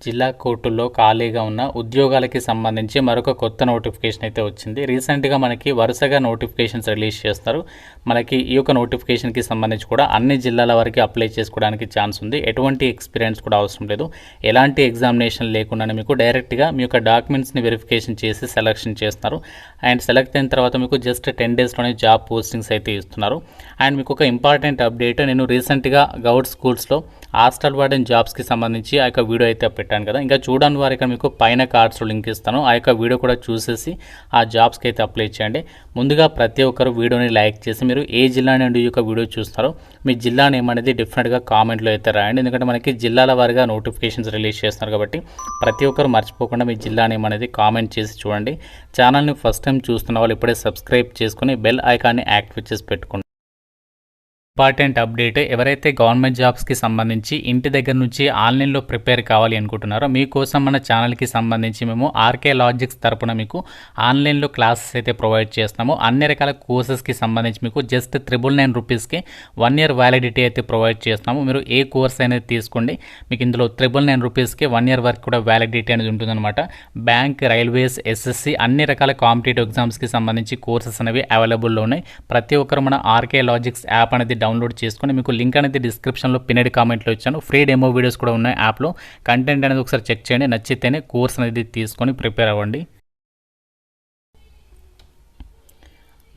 జిల్లా కోర్టుల్లో ఖాళీగా ఉన్న ఉద్యోగాలకి సంబంధించి మరొక కొత్త నోటిఫికేషన్ అయితే వచ్చింది. రీసెంట్గా మనకి వరుసగా నోటిఫికేషన్స్ రిలీజ్ చేస్తారు. మనకి ఈ యొక్క నోటిఫికేషన్కి సంబంధించి కూడా అన్ని జిల్లాల వరకు అప్లై చేసుకోవడానికి ఛాన్స్ ఉంది. ఎటువంటి ఎక్స్పీరియన్స్ కూడా అవసరం లేదు. ఎలాంటి ఎగ్జామినేషన్ లేకుండానే మీకు డైరెక్ట్గా మీ యొక్క డాక్యుమెంట్స్ని వెరిఫికేషన్ చేసి సెలక్షన్ చేస్తారు. అండ్ సెలెక్ట్ అయిన తర్వాత మీకు జస్ట్ 10 డేస్లోనే జాబ్ పోస్టింగ్స్ అయితే ఇస్తున్నారు. అండ్ మీకు ఒక ఇంపార్టెంట్ అప్డేట్, నేను రీసెంట్గా గవర్నమెంట్ స్కూల్స్లో హాస్టల్ వార్డెన్ జాబ్స్కి సంబంధించి ఆ యొక్క వీడియో అయితే పెట్టాను కదా. ఇంకా చూడని వారు ఇక్కడ మీకు పైన కార్డ్స్లో లింక్ ఇస్తాను. ఆ యొక్క వీడియో కూడా చూసేసి ఆ జాబ్స్కి అయితే అప్లై చేయండి. ముందుగా ప్రతి ఒక్కరు వీడియోని లైక్ చేసి మీరు ఏ జిల్లా నుండి ఈ యొక్క వీడియో చూస్తారో మీ జిల్లా నేమ్ అనేది డెఫినెట్గా కామెంట్లో అయితే రాయండి. ఎందుకంటే మనకి జిల్లాల వారిగా నోటిఫికేషన్స్ రిలీజ్ చేస్తున్నారు కాబట్టి ప్రతి ఒక్కరు మర్చిపోకుండా మీ జిల్లా నేమ్ అనేది కామెంట్ చేసి చూడండి. ఛానల్ని ఫస్ట్ టైం చూస్తున్న వాళ్ళు ఇప్పుడే సబ్స్క్రైబ్ చేసుకుని బెల్ ఐకాన్ని యాక్టివేట్ చేసి పెట్టుకోండి. ఇంపార్టెంట్ అప్డేట్, ఎవరైతే గవర్నమెంట్ జాబ్స్కి సంబంధించి ఇంటి దగ్గర నుంచి ఆన్లైన్లో ప్రిపేర్ కావాలి అనుకుంటున్నారో మీకోసం మన ఛానల్కి సంబంధించి మేము ఆర్కే లాజిక్స్ తరపున మీకు ఆన్లైన్లో క్లాసెస్ అయితే ప్రొవైడ్ చేస్తున్నాము. అన్ని రకాల కోర్సెస్కి సంబంధించి మీకు జస్ట్ 999 రూపీస్కి 1 ఇయర్ వ్యాలిడిటీ అయితే ప్రొవైడ్ చేస్తున్నాము. మీరు ఏ కోర్స్ అనేది తీసుకోండి, మీకు ఇందులో 999 రూపీస్కి 1 ఇయర్ వరకు కూడా వ్యాలిడిటీ అనేది ఉంటుందన్నమాట. బ్యాంక్, రైల్వేస్, ఎస్ఎస్సి అన్ని రకాల కాంపిటేటివ్ ఎగ్జామ్స్కి సంబంధించి కోర్సెస్ అనేవి అవైలబుల్లో ఉన్నాయి. ప్రతి ఒక్కరు మన ఆర్కే లాజిక్స్ యాప్ అనేది డౌన్లోడ్ చేసుకొని, మీకు లింక్ అనేది డిస్క్రిప్షన్లో పిన్నెడ్ కామెంట్లో ఇచ్చాను. ఫ్రీ డెమో వీడియోస్ కూడా ఉన్నాయి యాప్లో. కంటెంట్ అనేది ఒకసారి చెక్ చేయండి, నచ్చితేనే కోర్స్ అనేది తీసుకొని ప్రిపేర్ అవ్వండి.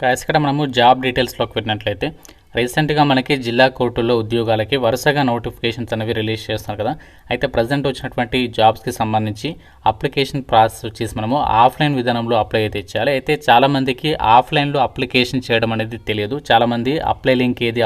గాయస్, ఇక్కడ మనము జాబ్ డీటెయిల్స్లోకి వెళ్ళినట్లయితే రీసెంట్గా మనకి జిల్లా కోర్టుల్లో ఉద్యోగాలకి వరుసగా నోటిఫికేషన్స్ అనేవి రిలీజ్ చేస్తున్నారు కదా. అయితే ప్రజెంట్ వచ్చినటువంటి జాబ్స్కి సంబంధించి అప్లికేషన్ ప్రాసెస్ వచ్చేసి మనము ఆఫ్లైన్ విధానంలో అప్లై అయితే చేయాలి. అయితే చాలామందికి ఆఫ్లైన్లో అప్లికేషన్ చేయడం అనేది తెలియదు. చాలామంది అప్లై లింక్ ఏది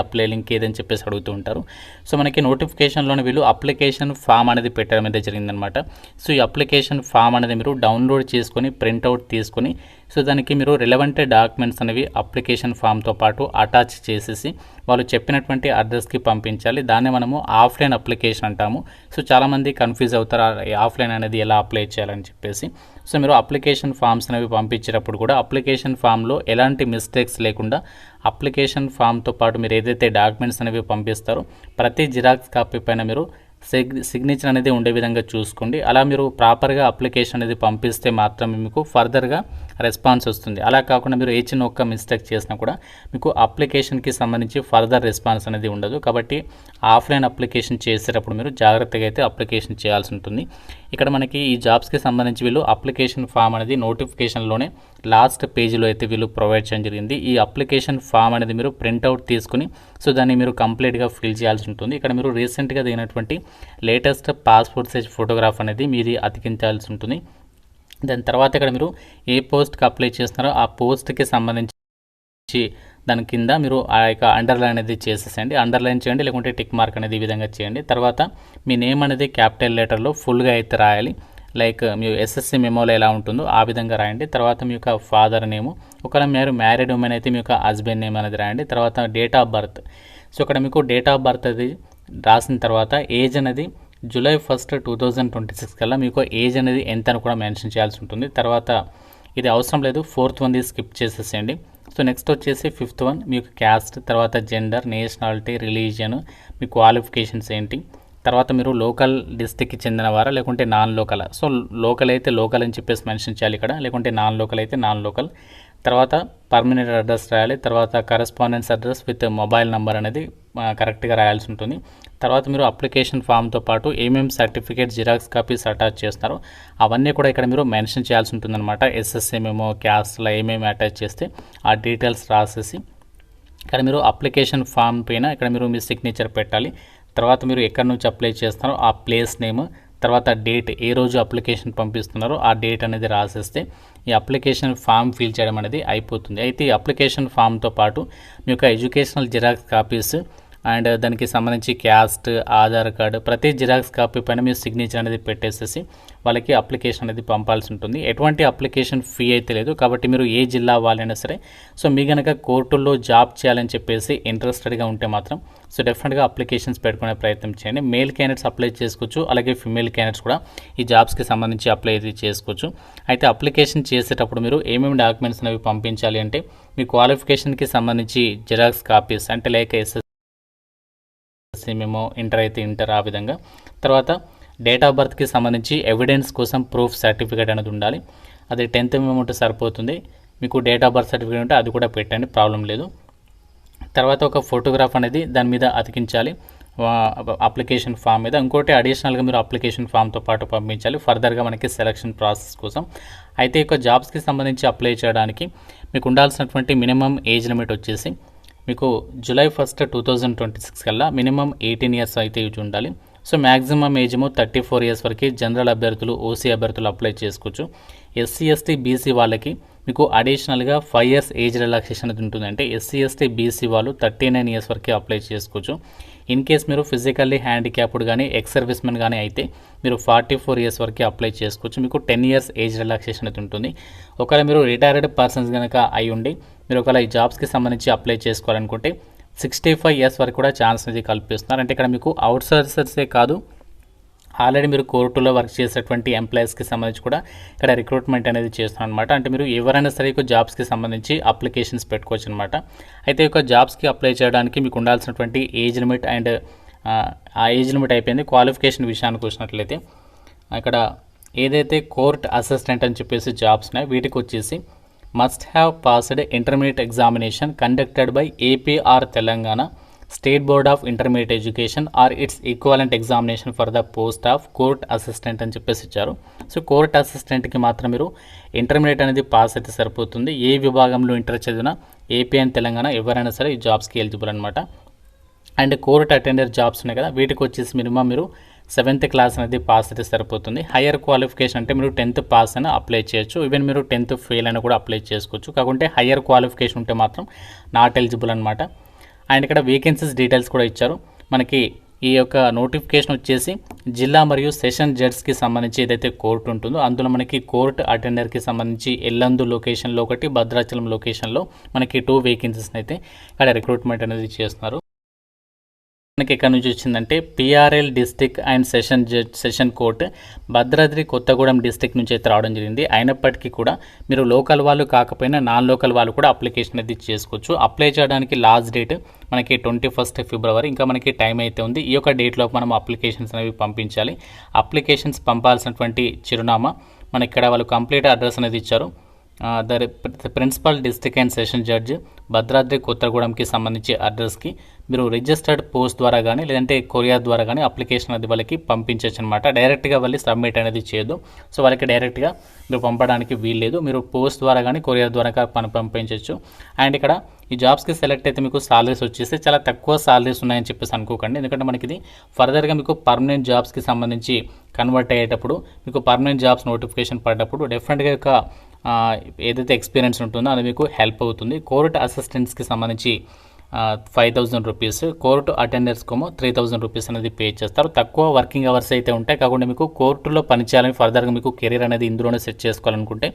అని చెప్పేసి అడుగుతూ ఉంటారు. సో మనకి నోటిఫికేషన్లోనే వీళ్ళు అప్లికేషన్ ఫామ్ అనేది పెట్టడం అయితే జరిగిందనమాట. సో ఈ అప్లికేషన్ ఫామ్ అనేది మీరు డౌన్లోడ్ చేసుకొని ప్రింట్అవుట్ తీసుకొని, సో దానికి మీరు రిలవెంట్ డాక్యుమెంట్స్ అనేవి అప్లికేషన్ ఫామ్తో పాటు అటాచ్ చేసేసి వాళ్ళు చెప్పినటువంటి అడ్రస్కి పంపించాలి. దాన్ని మనము ఆఫ్లైన్ అప్లికేషన్ అంటాము. సో చాలామంది కన్ఫ్యూజ్ అవుతారు ఆఫ్లైన్ అనేది ఎలా అప్లై చేయాలని చెప్పేసి. సో మీరు అప్లికేషన్ ఫామ్స్ అనేవి పంపించేటప్పుడు కూడా అప్లికేషన్ ఫామ్లో ఎలాంటి మిస్టేక్స్ లేకుండా అప్లికేషన్ ఫామ్తో పాటు మీరు ఏదైతే డాక్యుమెంట్స్ అనేవి పంపిస్తారో ప్రతి జిరాక్స్ కాపీ పైన మీరు సిగ్నేచర్ అనేది ఉండే విధంగా చూసుకోండి. అలా మీరు ప్రాపర్గా అప్లికేషన్ అనేది పంపిస్తే మాత్రమే మీకు ఫర్దర్గా రెస్పాన్స్ వస్తుంది. అలా కాకుండా మీరు ఏ చిన్న ఒక్క మిస్టేక్ చేసినా కూడా మీకు అప్లికేషన్కి సంబంధించి ఫర్దర్ రెస్పాన్స్ అనేది ఉండదు. కాబట్టి ఆఫ్లైన్ అప్లికేషన్ చేసేటప్పుడు మీరు జాగ్రత్తగా అయితే అప్లికేషన్ చేయాల్సి ఉంటుంది. ఇక్కడ మనకి ఈ జాబ్స్కి సంబంధించి వీళ్ళు అప్లికేషన్ ఫామ్ అనేది నోటిఫికేషన్లోనే లాస్ట్ పేజీలో అయితే వీళ్ళు ప్రొవైడ్ చేయడం జరిగింది. ఈ అప్లికేషన్ ఫామ్ అనేది మీరు ప్రింట్అవుట్ తీసుకుని సో దాన్ని మీరు కంప్లీట్గా ఫిల్ చేయాల్సి ఉంటుంది. ఇక్కడ మీరు రీసెంట్గా దిగినటువంటి లేటెస్ట్ పాస్పోర్ట్ సైజ్ ఫోటోగ్రాఫ్ అనేది మీది అతికించాల్సి ఉంటుంది. దాని తర్వాత ఇక్కడ మీరు ఏ పోస్ట్కి అప్లై చేస్తున్నారో ఆ పోస్ట్కి సంబంధించి దాని కింద మీరు ఆ యొక్క అండర్లైన్ అనేది చేసేసేయండి. అండర్లైన్ చేయండి, లేకుంటే టిక్ మార్క్ అనేది ఈ విధంగా చేయండి. తర్వాత మీ నేమ్ అనేది క్యాపిటల్ లెటర్లో ఫుల్గా అయితే రాయాలి. లైక్ మీ ఎస్ఎస్సి మెమోలో ఎలా ఉంటుందో ఆ విధంగా రాయండి. తర్వాత మీ యొక్క ఫాదర్ నేము, ఒకవేళ మీరు మ్యారీడ్ ఉమెన్ అయితే మీ యొక్క హస్బెండ్ నేమ్ అనేది రాయండి. తర్వాత డేట్ ఆఫ్ బర్త్. సో ఇక్కడ మీకు డేట్ ఆఫ్ బర్త్ అది రాసిన తర్వాత ఏజ్ అనేది July 1, 2026 కల్లా మీకు ఏజ్ అనేది ఎంత అని కూడా మెన్షన్ చేయాల్సి ఉంటుంది. తర్వాత ఇది అవసరం లేదు, 4th వన్ స్కిప్ చేసేసేయండి. సో నెక్స్ట్ వచ్చేసి 5th వన్ మీ యొక్క క్యాస్ట్, తర్వాత జెండర్, నేషనాలిటీ, రిలీజియన్, మీ క్వాలిఫికేషన్స్ ఏంటి, తర్వాత మీరు లోకల్ డిస్ట్రిక్ట్కి చెందినవారా లేకుంటే నాన్ లోకల్. సో లోకల్ అయితే లోకల్ అని చెప్పేసి మెన్షన్ చేయాలి ఇక్కడ, లేకుంటే నాన్ లోకల్ అయితే నాన్ లోకల్. తర్వాత పర్మనెంట్ అడ్రస్ రాయాలి. తర్వాత correspondence address with mobile number అనేది కరెక్ట్గా రాయాల్సి ఉంటుంది. తర్వాత మీరు అప్లికేషన్ ఫామ్తో పాటు ఏమేమి సర్టిఫికేట్ జిరాక్స్ కాపీస్ అటాచ్ చేస్తారో అవన్నీ కూడా ఇక్కడ మీరు మెన్షన్ చేయాల్సి ఉంటుందన్నమాట. ఎస్ఎస్సి మెమో, క్యాస్ట్లో ఏమేమి అటాచ్ చేస్తే ఆ డీటెయిల్స్ రాసేసి ఇక్కడ మీరు అప్లికేషన్ ఫామ్ పైన ఇక్కడ మీరు మీ సిగ్నేచర్ పెట్టాలి. తర్వాత మీరు ఎక్కడి నుంచి అప్లై చేస్తారో ఆ ప్లేస్ నేమ్, తర్వాత డేట్, ఏ రోజు అప్లికేషన్ పంపిస్తున్నారో ఆ డేట్ అనేది రాసేస్తే ఈ అప్లికేషన్ ఫామ్ ఫిల్ చేయడం అనేది అయిపోతుంది. అయితే ఈ అప్లికేషన్ ఫామ్తో పాటు మీ యొక్క ఎడ్యుకేషనల్ జిరాక్స్ కాపీస్ అండ్ దానికి సంబంధించి క్యాస్ట్, ఆధార్ కార్డు, ప్రతి జిరాక్స్ కాపీ పైన మీరు సిగ్నేచర్ అనేది పెట్టేసేసి వాళ్ళకి అప్లికేషన్ అనేది పంపాల్సి ఉంటుంది. ఎటువంటి అప్లికేషన్ ఫీ అయితే లేదు. కాబట్టి మీరు ఏ జిల్లా వాళ్ళైనా సరే, సో మీ కనుక కోర్టుల్లో జాబ్ చేయాలని చెప్పేసి ఇంట్రెస్టెడ్గా ఉంటే మాత్రం సో డెఫినెట్గా అప్లికేషన్స్ పెట్టుకునే ప్రయత్నం చేయండి. మేల్ క్యాండిడేట్స్ అప్లై చేసుకోవచ్చు, అలాగే ఫిమేల్ క్యాండిడేట్స్ కూడా ఈ జాబ్స్కి సంబంధించి అప్లై అయితే చేసుకోవచ్చు. అయితే అప్లికేషన్ చేసేటప్పుడు మీరు ఏమేమి డాక్యుమెంట్స్ అనేవి పంపించాలి అంటే మీ క్వాలిఫికేషన్కి సంబంధించి జిరాక్స్ కాపీస్ అంటే లైక్ ఎస్ఎస్సి మెమో, ఇంటర్ అయితే ఇంటర్, ఆ విధంగా. తర్వాత డేట్ ఆఫ్ బర్త్కి సంబంధించి ఎవిడెన్స్ కోసం ప్రూఫ్ సర్టిఫికేట్ అనేది ఉండాలి. అది 10th మెమో ఉంటే సరిపోతుంది. మీకు డేట్ ఆఫ్ బర్త్ సర్టిఫికేట్ ఉంటే అది కూడా పెట్టండి, ప్రాబ్లం లేదు. తర్వాత ఒక ఫోటోగ్రాఫ్ అనేది దాని మీద అతికించాలి అప్లికేషన్ ఫామ్ మీద. ఇంకోటి అడిషనల్గా మీరు అప్లికేషన్ ఫామ్తో పాటు పంపించాలి ఫర్దర్గా మనకి సెలక్షన్ ప్రాసెస్ కోసం. అయితే ఇక జాబ్స్కి సంబంధించి అప్లై చేయడానికి మీకు ఉండాల్సినటువంటి మినిమం ఏజ్ లిమిట్ వచ్చేసి మీకు July 1, 2026 కల్లా మినిమం 18 years అయితే ఇవి ఉండాలి. సో మ్యాక్సిమం ఏజ్ ఏమో 34 years వరకు జనరల్ అభ్యర్థులు, ఓసీ అభ్యర్థులు అప్లై చేసుకోవచ్చు. ఎస్సీ, ఎస్టీ, బీసీ వాళ్ళకి మీకు అడిషనల్గా 5 years ఏజ్ రిలాక్సేషన్ అనేది ఉంటుంది. అంటే ఎస్సీ, ఎస్టీ, బీసీ వాళ్ళు 39 years వరకు అప్లై చేసుకోవచ్చు. ఇన్ కేస్ మీరు ఫిజికల్లీ హ్యాండిక్యాప్డ్ కానీ ఎక్స్ సర్వీస్మెన్ కానీ అయితే మీరు 44 years వరకు అప్లై చేసుకోవచ్చు. మీకు 10 years ఏజ్ రిలాక్సేషన్ అయితే ఉంటుంది. ఒకవేళ మీరు రిటైర్డ్ పర్సన్స్ కనుక అయి ఉండి మీరు ఒకవేళ ఈ జాబ్స్కి సంబంధించి అప్లై చేసుకోవాలనుకుంటే 65 years వరకు కూడా ఛాన్స్ అనేది కల్పిస్తున్నారు. అంటే ఇక్కడ మీకు అవుట్ సోర్సర్సే కాదు, ఆల్రెడీ మీరు కోర్టులో వర్క్ చేసేటువంటి ఎంప్లాయీస్కి సంబంధించి కూడా ఇక్కడ రిక్రూట్మెంట్ అనేది చేస్తున్నాం అనమాట. అంటే మీరు ఎవరైనా సరే జాబ్స్కి సంబంధించి అప్లికేషన్స్ పెట్టుకోవచ్చు అనమాట. అయితే ఒక జాబ్స్కి అప్లై చేయడానికి మీకు ఉండాల్సినటువంటి ఏజ్ లిమిట్ అండ్ ఆ ఏజ్ లిమిట్ అయిపోయింది. క్వాలిఫికేషన్ విషయానికి వచ్చినట్లయితే ఇక్కడ ఏదైతే కోర్ట్ అసిస్టెంట్ అని చెప్పేసి జాబ్స్ ఉన్నాయి వీటికి వచ్చేసి must have passed intermediate examination conducted by AP or Telangana state board of intermediate education or its equivalent examination for the post of court assistant అని చెప్పేసి ఇచ్చారు. సో కోర్ట్ అసిస్టెంట్కి మాత్రం మీరు ఇంటర్మీడియట్ అనేది పాస్ అయితే సరిపోతుంది. ఏ విభాగంలో ఇంటర్ చదివినా ఏపీ అండ్ తెలంగాణ ఎవరైనా సరే ఈ జాబ్స్కి ఎలిజిబుల్ అనమాట. అండ్ కోర్ట్ అటెండర్ జాబ్స్ ఉన్నాయి కదా వీటికి వచ్చేసి మినిమం మీరు 7th class అనేది పాస్ అయితే సరిపోతుంది. హయ్యర్ క్వాలిఫికేషన్ అంటే మీరు 10th పాస్ అయినా అప్లై చేయొచ్చు. ఈవెన్ మీరు 10th ఫెయిల్ అయినా కూడా అప్లై చేసుకోవచ్చు. కాకుంటే హయ్యర్ క్వాలిఫికేషన్ ఉంటే మాత్రం నాట్ ఎలిజిబుల్ అనమాట. అండ్ ఇక్కడ వేకెన్సీస్ డీటెయిల్స్ కూడా ఇచ్చారు మనకి. ఈ యొక్క నోటిఫికేషన్ వచ్చేసి జిల్లా మరియు సెషన్ జడ్జ్కి సంబంధించి ఏదైతే కోర్టు ఉంటుందో అందులో మనకి కోర్ట్ అటెండర్కి సంబంధించి ఎల్లందు లొకేషన్లో ఒకటి, భద్రాచలం లొకేషన్లో మనకి 2 వేకెన్సీస్ అయితే ఇక్కడ రిక్రూట్మెంట్ అనేది చేస్తున్నారు. మనకి ఎక్కడి నుంచి వచ్చిందంటే PRL district and session court Bhadradri Kothagudem district నుంచి అయితే రావడం జరిగింది. అయినప్పటికీ కూడా మీరు లోకల్ వాళ్ళు కాకపోయినా నాన్ లోకల్ వాళ్ళు కూడా అప్లికేషన్ అనేది చేసుకోవచ్చు. అప్లై చేయడానికి లాస్ట్ డేట్ మనకి 21st February. ఇంకా మనకి టైం అయితే ఉంది. ఈ యొక్క డేట్లో మనం అప్లికేషన్స్ అనేవి పంపించాలి. అప్లికేషన్స్ పంపాల్సినటువంటి చిరునామా మనకి ఇక్కడ వాళ్ళు కంప్లీట్ అడ్రస్ అనేది ఇచ్చారు. The principal district and session judge Bhadradri కొత్తగూడెంకి సంబంధించి అడ్రస్కి మీరు రిజిస్టర్డ్ పోస్ట్ ద్వారా కానీ లేదంటే కొరియర్ ద్వారా కానీ అప్లికేషన్ అనేది వాళ్ళకి పంపించవచ్చు అనమాట. డైరెక్ట్గా వాళ్ళకి సబ్మిట్ అనేది చేయదు. సో వాళ్ళకి డైరెక్ట్గా మీరు పంపడానికి వీల్లేదు. మీరు పోస్ట్ ద్వారా కానీ కొరియర్ ద్వారా పంపించవచ్చు. అండ్ ఇక్కడ ఈ జాబ్స్కి సెలెక్ట్ అయితే మీకు సాలరీస్ వచ్చేసి చాలా తక్కువ సాలరీస్ ఉన్నాయని చెప్పేసి అనుకోకండి. ఎందుకంటే మనకి ఇది ఫర్దర్గా మీకు పర్మనెంట్ జాబ్స్కి సంబంధించి కన్వర్ట్ అయ్యేటప్పుడు మీకు పర్మనెంట్ జాబ్స్ నోటిఫికేషన్ పడ్డప్పుడు డెఫినెట్గా ఏదైతే ఎక్స్పీరియన్స్ ఉంటుందో అది మీకు హెల్ప్ అవుతుంది. కోర్ట్ అసిస్టెంట్స్కి సంబంధించి 5,000 రూపీస్, కోర్టు అటెండర్స్కేమో 3,000 రూపీస్ అనేది పే చేస్తారు. తక్కువ వర్కింగ్ అవర్స్ అయితే ఉంటాయి. కాకుండా మీకు కోర్టులో పనిచేయాలని ఫర్దర్గా మీకు కెరీర్ అనేది ఇందులోనే సెట్ చేసుకోవాలనుకుంటే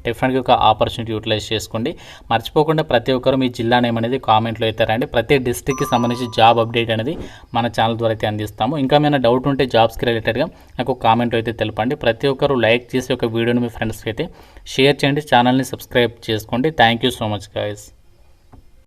డెఫినెట్గా ఒక ఆపర్చునిటీ యూటిలైజ్ చేసుకోండి. మర్చిపోకుండా ప్రతి ఒక్కరు మీ జిల్లా నేమ్ అనేది కామెంట్లో అయితే రండి. ప్రతి డిస్ట్రిక్ట్కి సంబంధించి జాబ్ అప్డేట్ అనేది మన ఛానల్ ద్వారా అయితే అందిస్తాము. ఇంకా ఏమైనా డౌట్ ఉంటే జాబ్స్కి రిలేటెడ్గా నాకు కామెంట్ అయితే తెలపండి. ప్రతి ఒక్కరు లైక్ చేసి ఒక వీడియోని మీ ఫ్రెండ్స్కి అయితే షేర్ చేయండి. ఛానల్ని సబ్స్క్రైబ్ చేసుకోండి. Thank you so much guys.